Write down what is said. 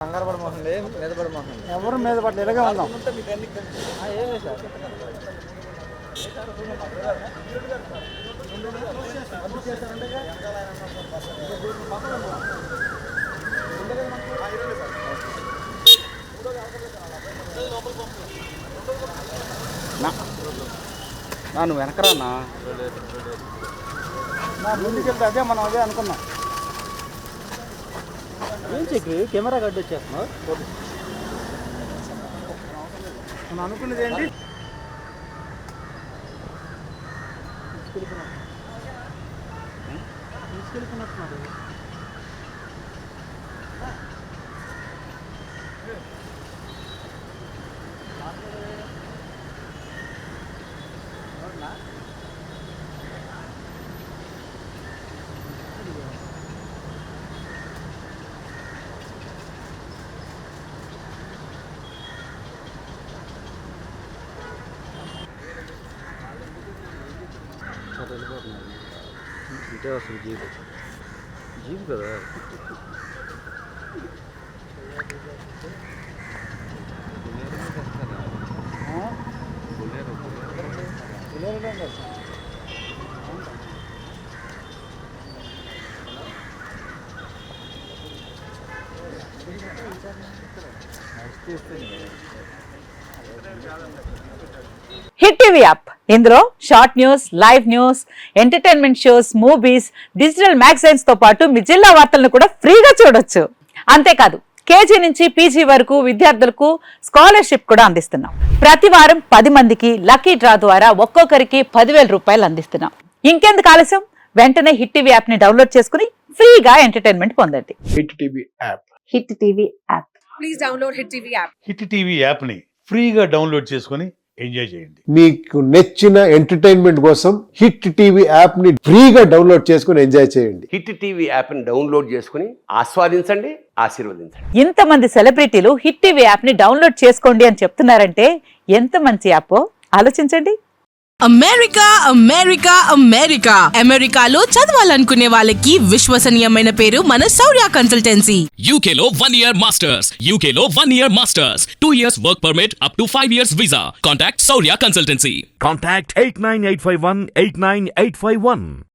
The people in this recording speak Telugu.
కంగారు పడమాకండి, మీద పడమాకండి. ఎవరు మీద పడలేదు, ఇలాగే ఉన్నాం. ఏమే సార్ నన్ను వెనకరానా నా ముందుకెళ్తే అదే మనం అదే అనుకున్నాం. ఏం చెక్కి కెమెరా కట్ వచ్చేస్తున్నావు. మనం అనుకున్నది ఏంటి? తీసుకెళ్ళిపోతున్నారు. ఇటే వస్తుంది జీప్, జీప్ కదా. హిట్ టీవీ యాప్, ఇందులో short news, live news, entertainment shows, movies, digital magazines తో పాటు మీ జిల్లా వార్తలను కూడా ఫ్రీగా చూడొచ్చు. అంతేకాదు కేజీ నుంచి పీజీ వరకు విద్యార్థులకు స్కాలర్షిప్ కూడా అందిస్తున్నాం. ప్రతి వారం 10 మందికి లక్కీ డ్రా ద్వారా ఒక్కొక్కరికి 10,000 రూపాయలు అందిస్తున్నాం. ఇంకెందుకు ఆలస్యం, వెంటనే హిట్ టీవీ యాప్ ని డౌన్లోడ్ చేసుకుని ఫ్రీగా ఎంటర్టైన్మెంట్ పొందండి. Hit TV app. Hit TV app. Please download Hit TV app. Hit TV యాప్ని ఫ్రీగా డౌన్లోడ్ చేసుకొని ఎంజాయ్ చేయండి. మీకు నచ్చిన ఎంటర్టైన్మెంట్ కోసం హిట్ టీవీ యాప్ ని ఫ్రీగా డౌన్లోడ్ చేసుకుని ఎంజాయ్ చేయండి. హిట్ టీవీ యాప్ని డౌన్లోడ్ చేసుకుని ఆస్వాదించండి, ఆశీర్వదించండి. ఇంతమంది సెలబ్రిటీలు హిట్ టీవీ యాప్ ని డౌన్లోడ్ చేసుకోండి అని చెప్తున్నారంటే ఎంత మంచి యాప్ ఆలోచించండి. అమెరికా అమెరికా అమెరికా అమెరికాలో చదవాలనుకునే వాళ్ళకి విశ్వసనీయమైన పేరు మన శౌర్య కన్సల్టెన్సీ. UK లో 1 year masters. UK లో 1 year masters. 2 years work permit up to 5 years visa. Contact Saurya Consultancy. Contact 89851 89851.